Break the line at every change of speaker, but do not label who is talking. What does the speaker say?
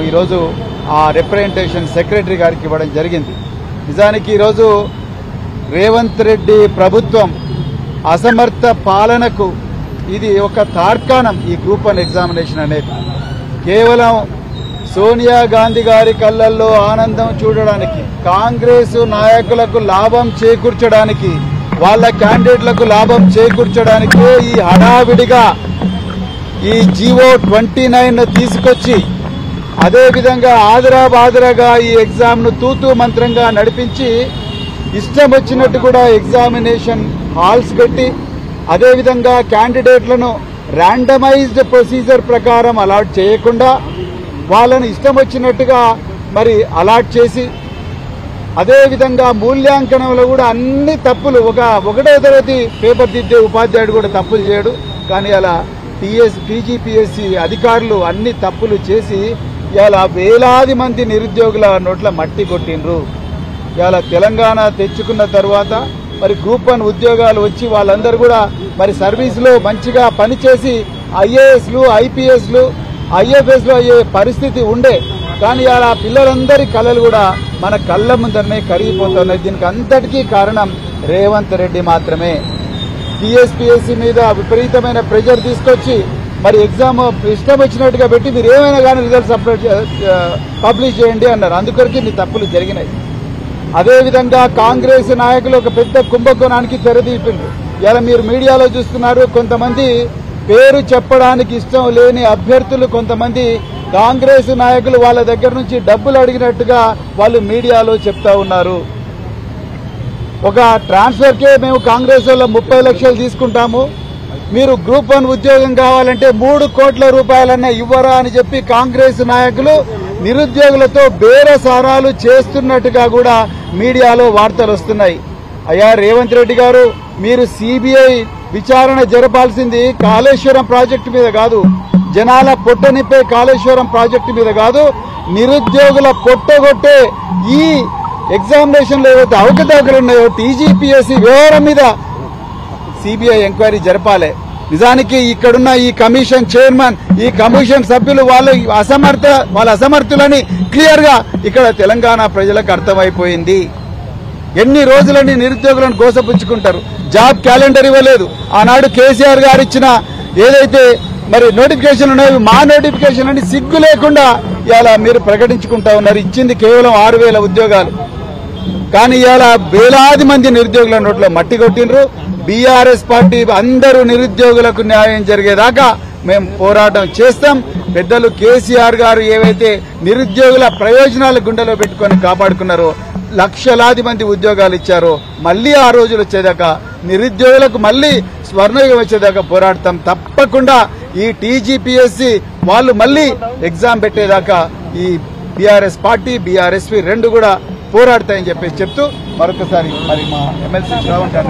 ఈ రోజు ఆ రిప్రజెంటేషన్ సెక్రటరీ గారికి ఇవ్వడం జరిగింది. నిజానికి ఈ రోజు రేవంత్ రెడ్డి ప్రభుత్వం అసమర్థ పాలనకు ఇది ఒక తార్కాణం. ఈ గ్రూప్ 1 ఎగ్జామినేషన్ అనేది కేవలం సోనియా గాంధీ గారి కళ్ళల్లో ఆనందం చూడడానికి, కాంగ్రెస్ నాయకులకు లాభం చేకూర్చడానికి, వాళ్ళ క్యాండిడేట్లకు లాభం చేకూర్చడానికే ఈ హడావిడిగా ఈ జీవో 29 తీసుకొచ్చి అదేవిధంగా ఆదరాబాదరాగా ఈ ఎగ్జామ్ను తూతూ మంత్రంగా నడిపించి ఇష్టం వచ్చినట్టు కూడా ఎగ్జామినేషన్ హాల్స్ పెట్టి అదేవిధంగా క్యాండిడేట్లను ర్యాండమైజ్డ్ ప్రొసీజర్ ప్రకారం అలాట్ చేయకుండా వాళ్ళను ఇష్టం వచ్చినట్టుగా మరి అలాట్ చేసి అదేవిధంగా మూల్యాంకనంలో కూడా అన్ని తప్పులు, ఒకటో తరగతి పేపర్ దిద్దే ఉపాధ్యాయుడు కూడా తప్పులు చేయడు. కానీ అలా టీజీపీఎస్సీ అధికారులు అన్ని తప్పులు చేసి ఇలా వేలాది మంది నిరుద్యోగుల నోట్ల మట్టి కొట్టిండ్రు. ఇలా తెలంగాణ తెచ్చుకున్న తర్వాత మరి గ్రూప్ 1 ఉద్యోగాలు వచ్చి వాళ్ళందరూ కూడా మరి సర్వీసులో మంచిగా పనిచేసి ఐఏఎస్లు, ఐపీఎస్లు, ఐఎఫ్ఎస్లు అయ్యే పరిస్థితి ఉండే. కానీ అలా పిల్లలందరి కళలు కూడా మన కళ్ళ ముందరనే కరిగిపోతున్నాయి. దీనికి అంతటికీ కారణం రేవంత్ రెడ్డి మాత్రమే. టీఎస్పీఎస్సీ మీద విపరీతమైన ప్రెషర్ తీసుకొచ్చి మరి ఎగ్జామ్ ఇష్టం వచ్చినట్టుగా పెట్టి మీరు ఏమైనా కానీ రిజల్ట్స్ పబ్లిష్ చేయండి అన్నారు. అందుకొరకు మీ తప్పులు జరిగినాయి. అదేవిధంగా కాంగ్రెస్ నాయకులు ఒక పెద్ద కుంభకోణానికి తెరదీపిండ్రు. ఇలా మీరు మీడియాలో చూస్తున్నారు, కొంతమంది పేరు చెప్పడానికి ఇష్టం లేని అభ్యర్థులు, కొంతమంది కాంగ్రెస్ నాయకులు వాళ్ళ దగ్గర నుంచి డబ్బులు అడిగినట్టుగా వాళ్ళు మీడియాలో చెప్తా ఉన్నారు. ఒక ట్రాన్స్ఫర్కే మేము కాంగ్రెస్ వాళ్ళ 30 లక్షలు తీసుకుంటాము, మీరు గ్రూప్ 1 ఉద్యోగం కావాలంటే 3 కోట్ల రూపాయలన్నా ఇవ్వరా అని చెప్పి కాంగ్రెస్ నాయకులు నిరుద్యోగులతో బేరసారాలు చేస్తున్నట్టుగా కూడా మీడియాలో వార్తలు వస్తున్నాయి. అయ్యా రేవంత్ రెడ్డి గారు, మీరు సిబిఐ విచారణ జరపాల్సింది కాళేశ్వరం ప్రాజెక్టు మీద కాదు, జనాల పొట్టనిప్పే కాళేశ్వరం ప్రాజెక్టు మీద కాదు, నిరుద్యోగుల పొట్టగొట్టే ఈ ఎగ్జామినేషన్లో ఏవైతే అవకతవకలు ఉన్నాయో టీజీపీఎస్సీ వ్యవహారం మీద సిబిఐ ఎంక్వైరీ జరపాలి. నిజానికి ఇక్కడున్న ఈ కమిషన్ చైర్మన్, ఈ కమిషన్ సభ్యులు వాళ్ళ అసమర్థులని క్లియర్ గా ఇక్కడ తెలంగాణ ప్రజలకు అర్థమైపోయింది. ఎన్ని రోజులని నిరుద్యోగులను గోసపుచ్చుకుంటారు. జాబ్ క్యాలెండర్ ఇవ్వలేదు. ఆనాడు కేసీఆర్ గారు ఇచ్చిన ఏదైతే మరి నోటిఫికేషన్ ఉన్నాయో మా నోటిఫికేషన్ అని సిగ్గు లేకుండా ఇలా మీరు ప్రకటించుకుంటా ఉన్నారు. ఇచ్చింది కేవలం 6,000 ఉద్యోగాలు. కానీ ఇలా వేలాది మంది నిరుద్యోగుల నోట్లో మట్టి కొట్టిండ్రు. బీఆర్ఎస్ పార్టీ అందరూ నిరుద్యోగులకు న్యాయం జరిగేదాకా మేము పోరాటం చేస్తాం. పెద్దలు కేసీఆర్ గారు ఏవైతే నిరుద్యోగుల ప్రయోజనాలు గుండెలో పెట్టుకొని కాపాడుకున్నారో, లక్షలాది మంది ఉద్యోగాలు ఇచ్చారో, మళ్లీ ఆ రోజులు వచ్చేదాకా నిరుద్యోగులకు మళ్లీ స్వర్ణయుగం వచ్చేదాకా పోరాడతాం. తప్పకుండా ఈ టీజీపీఎస్సీ వాళ్ళు మళ్లీ ఎగ్జామ్ పెట్టేదాకా ఈ బీఆర్ఎస్ పార్టీ, బీఆర్ఎస్పీ రెండు కూడా పోరాడతాయని చెప్పేసి చెప్తూ మరొకసారి మరి మా ఎమ్మెల్సీ శ్రావణ్ గారు